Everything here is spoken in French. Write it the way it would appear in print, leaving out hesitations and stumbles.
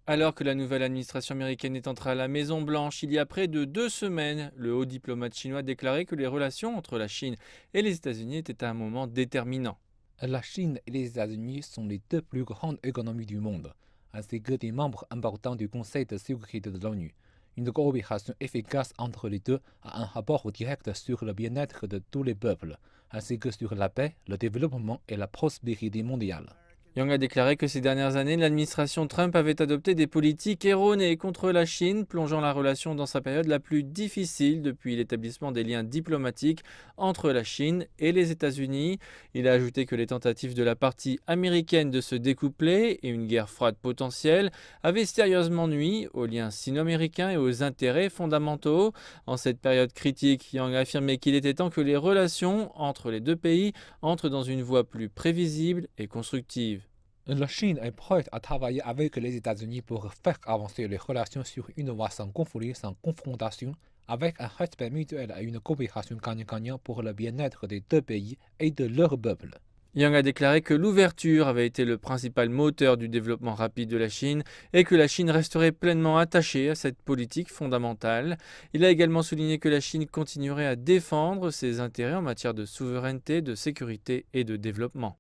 Alors que la nouvelle administration américaine est entrée à la Maison-Blanche il y a près de 2 semaines, le haut diplomate chinois déclarait que les relations entre la Chine et les États-Unis étaient à un moment déterminant. La Chine et les États-Unis sont les deux plus grandes économies du monde, ainsi que des membres importants du Conseil de sécurité de l'ONU. Une coopération efficace entre les deux a un rapport direct sur le bien-être de tous les peuples, ainsi que sur la paix, le développement et la prospérité mondiale. Yang a déclaré que ces dernières années, l'administration Trump avait adopté des politiques erronées contre la Chine, plongeant la relation dans sa période la plus difficile depuis l'établissement des liens diplomatiques entre la Chine et les États-Unis. Il a ajouté que les tentatives de la partie américaine de se découpler et une guerre froide potentielle avaient sérieusement nui aux liens sino-américains et aux intérêts fondamentaux. En cette période critique, Yang a affirmé qu'il était temps que les relations entre les deux pays entrent dans une voie plus prévisible et constructive. La Chine est prête à travailler avec les États-Unis pour faire avancer les relations sur une voie sans conflit, sans confrontation, avec un respect mutuel et une coopération gagnant-gagnant pour le bien-être des deux pays et de leur peuple. Yang a déclaré que l'ouverture avait été le principal moteur du développement rapide de la Chine et que la Chine resterait pleinement attachée à cette politique fondamentale. Il a également souligné que la Chine continuerait à défendre ses intérêts en matière de souveraineté, de sécurité et de développement.